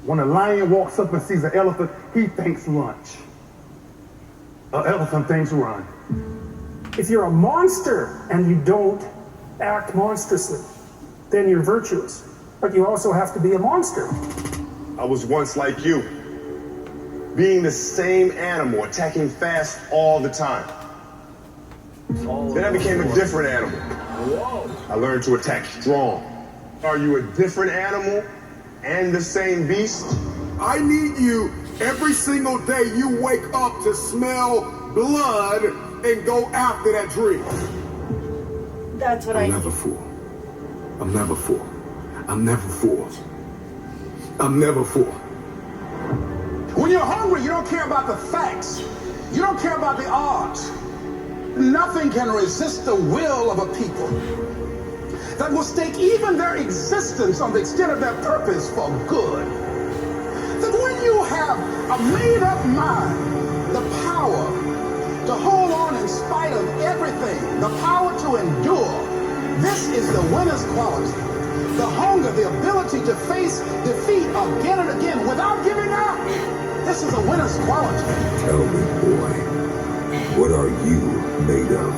When a lion walks up and sees an elephant, he thinks lunch. An elephant thinks run. If you're a monster and you don't act monstrously, then you're virtuous. But you also have to be a monster. I was once like you, being the same animal, attacking fast all the time. Then I became a different animal. I learned to attack strong. Are you a different animal and the same beast? I need you every single day you wake up to smell blood and go after that dream. That's what I need. I'm never fool. I'm never fool. I'm never fool. I'm never fool. When you're hungry, you don't care about the facts. You don't care about the odds. Nothing can resist the will of a people that will stake even their existence on the extent of their purpose for good. That when you have a made-up mind, the power to hold on in spite of everything, the power to endure, this is the winner's quality. The hunger, the ability to face defeat again and again without giving up. This is a winner's quality. Tell me, boy, what are you made of?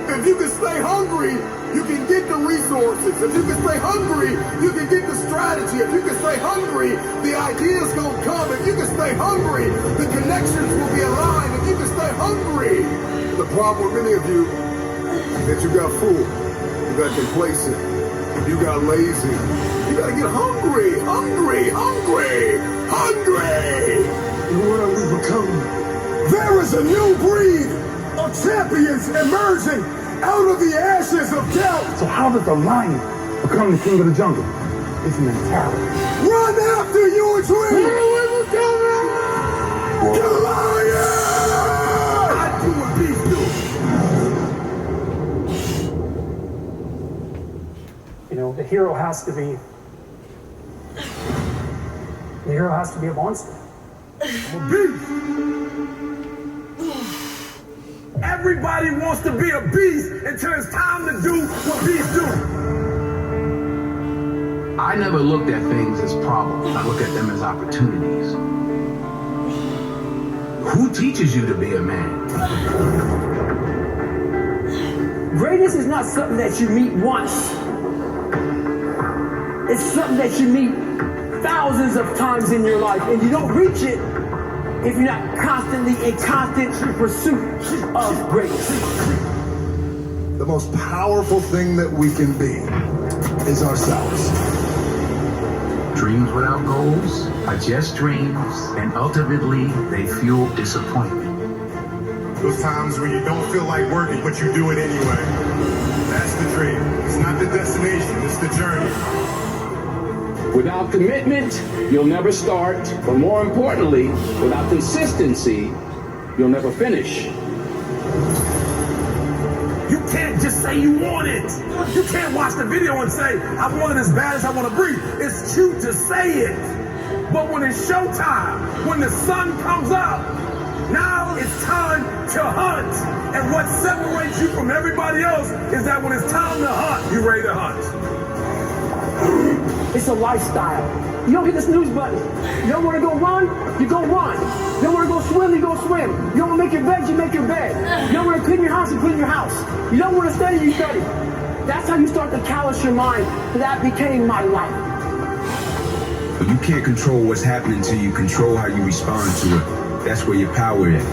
If you can stay hungry, you can get the resources. If you can stay hungry, you can get the strategy. If you can stay hungry, the ideas gonna come. If you can stay hungry, the connections will be aligned. If you can stay hungry. The problem with many of you is that you got fooled, you got complacent, you got lazy. You gotta get hungry, hungry, hungry, hungry. What are we becoming? There is a new breed of champions emerging out of the ashes of doubt. So how does a lion become the king of the jungle? It's mentality. Run after your dream. Goliath! I do what beasts do. You know, the hero has to be a monster. I'm a beast. Everybody wants to be a beast until it's time to do what beasts do. I never looked at things as problems. I look at them as opportunities. Who teaches you to be a man? Greatness is not something that you meet once. It's something that you meet thousands of times in your life, and you don't reach it if you're not constantly in constant pursuit of greatness. The most powerful thing that we can be is ourselves. Dreams without goals are just dreams, and ultimately they fuel disappointment. Those times when you don't feel like working, but you do it anyway. That's the dream. It's not the destination, it's the journey. Without commitment, you'll never start. But more importantly, without consistency, you'll never finish. You can't just say you want it. You can't watch the video and say, I want it as bad as I want to breathe. It's cute to say it. But when it's showtime, when the sun comes up, now it's time to hunt. And what separates you from everybody else is that when it's time to hunt, you're ready to hunt. It's a lifestyle. You don't hit the snooze button. You don't want to go run, you go run. You don't want to go swim, you go swim. You don't want to make your bed, you make your bed. You don't want to clean your house, you clean your house. You don't want to study, you study. That's how you start to callous your mind. That became my life. But you can't control what's happening to you, control how you respond to it. That's where your power is.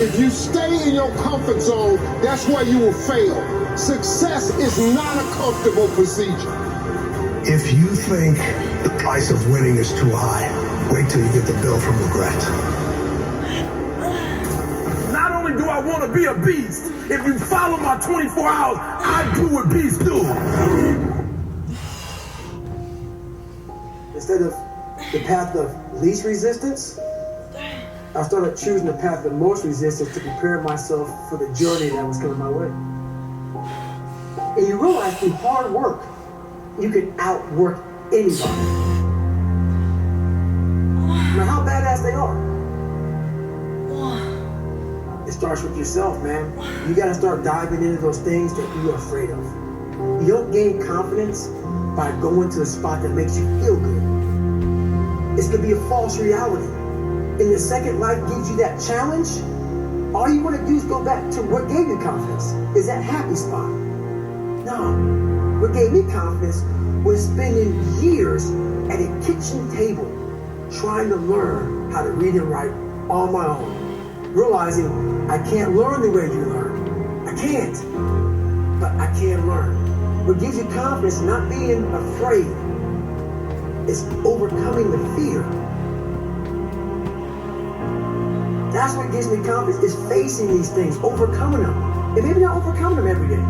If you stay in your comfort zone, that's where you will fail. Success is not a comfortable procedure. If you think the price of winning is too high, wait till you get the bill from regret. Not only do I want to be a beast, if you follow my 24 hours, I do what beasts do. Instead of the path of least resistance, I started choosing the path of most resistance to prepare myself for the journey that was coming my way. And you realize through hard work, you can outwork anybody. No matter how badass they are. It starts with yourself, man. You gotta start diving into those things that you're afraid of. You don't gain confidence by going to a spot that makes you feel good. It's going to be a false reality. And the second life gives you that challenge, all you want to do is go back to what gave you confidence. Is that happy spot? No. What gave me confidence was spending years at a kitchen table trying to learn how to read and write on my own. Realizing I can't learn the way you learn. I can't. But I can learn. What gives you confidence, not being afraid, is overcoming the fear. That's what gives me confidence, is facing these things, overcoming them. And maybe not overcoming them every day,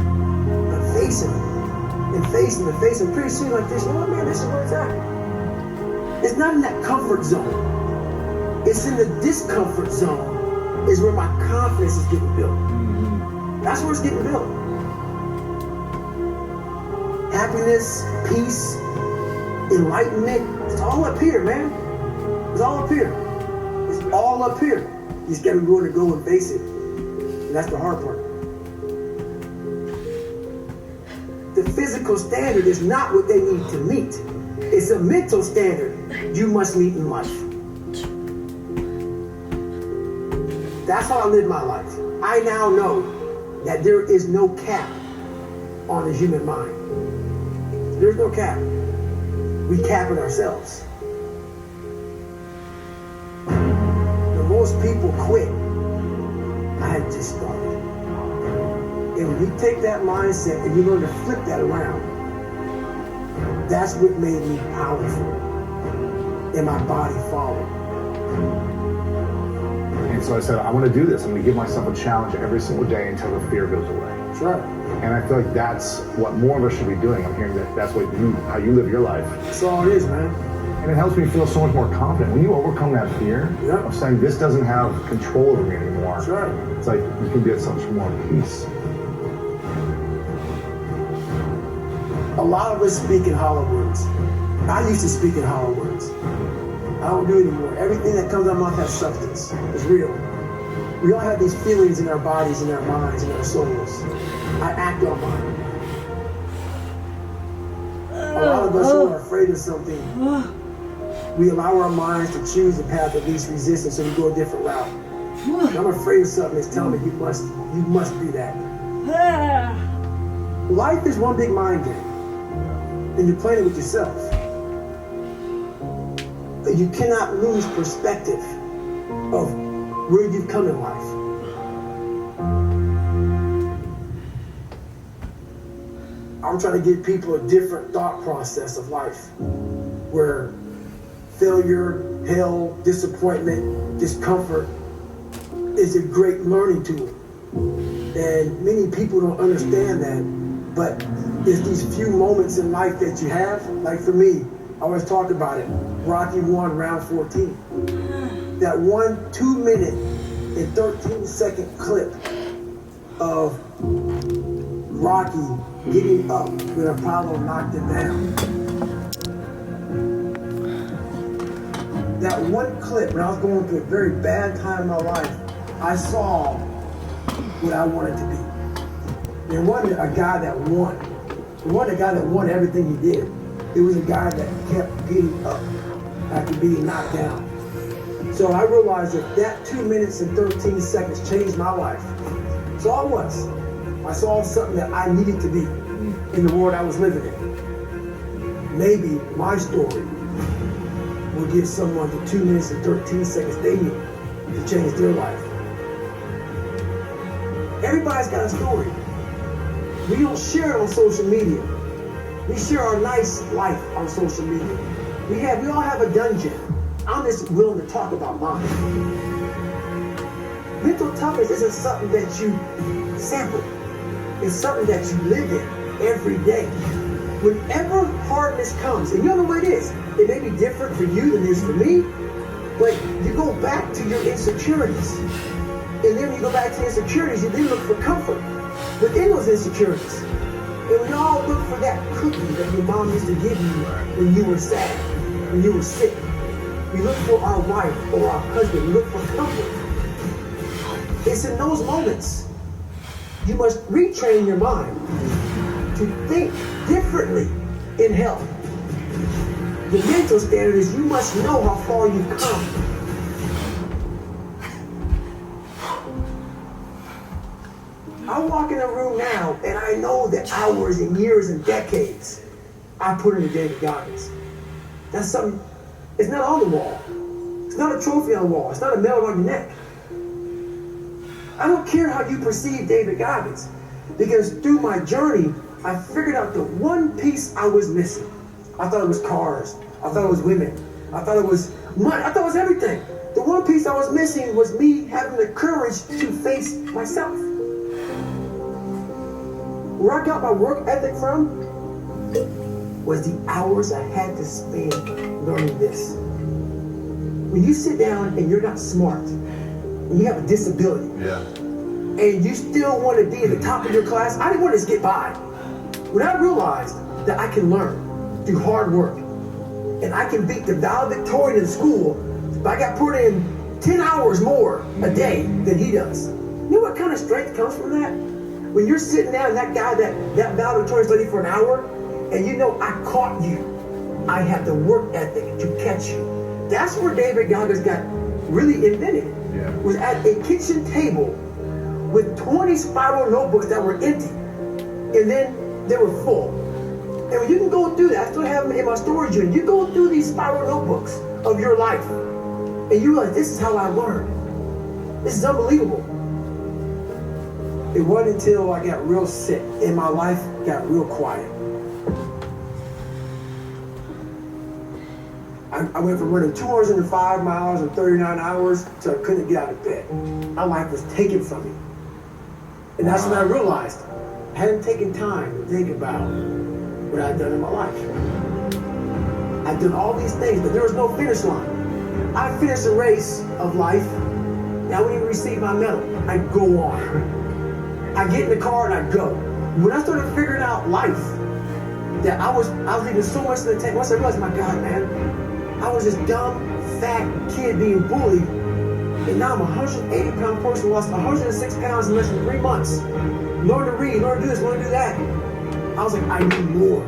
but facing them. And facing them, facing them. Pretty soon like this, you know what, man, this is where it's at. It's not in that comfort zone. It's in the discomfort zone is where my confidence is getting built. That's where it's getting built. Happiness, peace, enlightenment, it's all up here, man. It's all up here. It's all up here. You just gotta be willing to go and face it. And that's the hard part. The physical standard is not what they need to meet. It's a mental standard you must meet in life. That's how I live my life. I now know that there is no cap on the human mind. There's no cap. We cap it ourselves. The most people quit. I had just started. And when you take that mindset and you learn to flip that around, that's what made me powerful. And my body followed. And so I said, I want to do this. I'm going to give myself a challenge every single day until the fear goes away. Sure. And I feel like that's what more of us should be doing. I'm hearing that that's how you live your life. That's all it is, man. And it helps me feel so much more confident. When you overcome that fear of saying this doesn't have control over me anymore, it's like you can be at such more peace. A lot of us speak in hollow words. I used to speak in hollow words. I don't do it anymore. Everything that comes out of my mouth has substance. It's real. We all have these feelings in our bodies, in our minds, in our souls. I act on mine. A lot of us who are afraid of something, we allow our minds to choose the path of least resistance, so we go a different route. When I'm afraid of something that's telling me you must do that. Life is one big mind game, and you're playing it with yourself. You cannot lose perspective of where you've come in life. I'm trying to give people a different thought process of life, where failure, hell, disappointment, discomfort is a great learning tool. And many people don't understand that, but it's these few moments in life that you have, like for me, I always talk about it. Rocky 1, round 14. That 1 2-minute and 13-second clip of Rocky getting up when Apollo knocked him down. That one clip, when I was going through a very bad time in my life, I saw what I wanted to be. There wasn't a guy that won. There wasn't a guy that won everything he did. It was a guy that kept getting up after being knocked down. So I realized that 2 minutes and 13 seconds changed my life. So I was. I saw something that I needed to be in the world I was living in. Maybe my story will give someone the 2 minutes and 13 seconds they need to change their life. Everybody's got a story. We don't share it on social media. We share our nice life on social media. We all have a dungeon. I'm just willing to talk about mine. Mental toughness isn't something that you sample. It's something that you live in every day. Whenever hardness comes, and you know what it is, it may be different for you than it is for me, but you go back to your insecurities. And then when you go back to your insecurities, you then look for comfort within those insecurities. And we all look for that cookie that your mom used to give you when you were sad, when you were sick. We look for our wife or our husband. We look for comfort. It's in those moments you must retrain your mind to think differently in health. The mental standard is you must know how far you've come. I walk in a room now and I know the hours and years and decades I put into David Goggins. That's something, it's not on the wall. It's not a trophy on the wall. It's not a medal on your neck. I don't care how you perceive David Goggins, because through my journey, I figured out the one piece I was missing. I thought it was cars. I thought it was women. I thought it was money. I thought it was everything. The one piece I was missing was me having the courage to face myself. Where I got my work ethic from was the hours I had to spend learning this. When you sit down and you're not smart, and you have a disability, and you still want to be at the top of your class, I didn't want to just get by. When I realized that I can learn through hard work, and I can beat the valedictorian in school, if I got put in 10 hours more a day than he does. You know what kind of strength comes from that? When you're sitting down and that guy, that valedictorian studied for an hour, and you know I caught you. I have the work ethic to catch you. That's where David Goggins got really invented. Was at a kitchen table with 20 spiral notebooks that were empty, and then they were full. And when you can go through that, I still have them in my storage unit. You go through these spiral notebooks of your life, and you realize, this is how I learned. This is unbelievable. It wasn't until I got real sick and my life got real quiet. I went from running 205 miles in 39 hours to I couldn't get out of bed. My life was taken from me. And that's when I realized I hadn't taken time to think about what I'd done in my life. I'd done all these things, but there was no finish line. I finished the race of life. Now when you receive my medal, I go on. I get in the car and I go. When I started figuring out life, that I was leaving so much in the tank. Once I realized, my God, man, I was this dumb, fat kid being bullied, and now I'm a 180-pound person who lost 106 pounds in less than 3 months. Learn to read, learn to do this, learn to do that. I was like, I need more.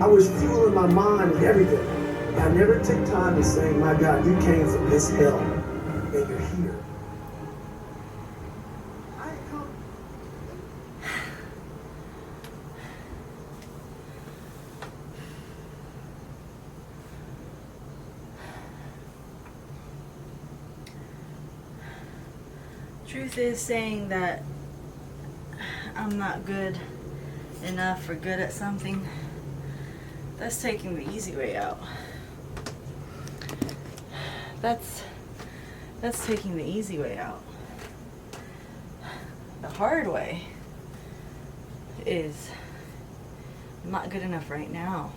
I was fueling my mind with everything. And I never took time to say, my God, you came from this hell, and you're here. Truth is saying that I'm not good enough or good at something. That's taking the easy way out. That's taking the easy way out. The hard way is I'm not good enough right now.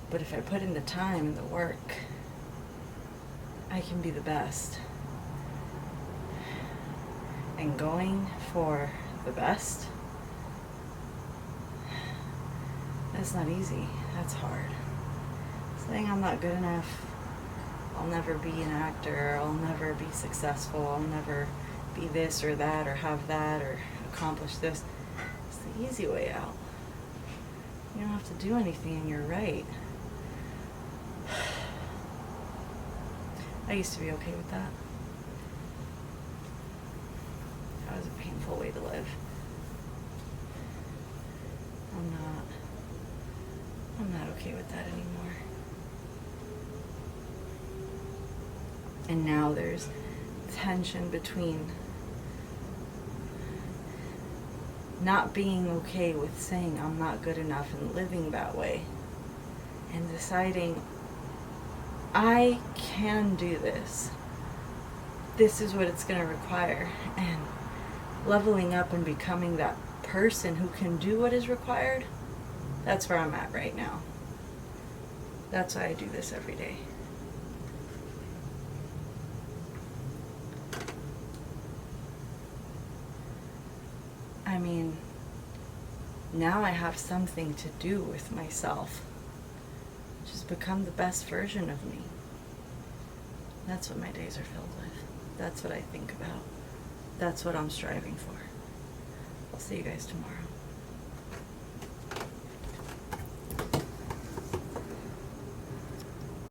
But if I put in the time and the work, I can be the best. And going for the best, that's not easy. That's hard. Saying I'm not good enough, I'll never be an actor, I'll never be successful, I'll never be this or that or have that or accomplish this. It's the easy way out. You don't have to do anything and you're right. I used to be okay with that. That was a painful way to live. I'm not okay with that anymore. And now there's tension between not being okay with saying I'm not good enough and living that way, and deciding I can do this. This is what it's going to require, and leveling up and becoming that person who can do what is required. That's where I'm at right now. That's why I do this every day. I mean, now I have something to do with myself. Just become the best version of me. That's what my days are filled with. That's what I think about. That's what I'm striving for. I'll see you guys tomorrow.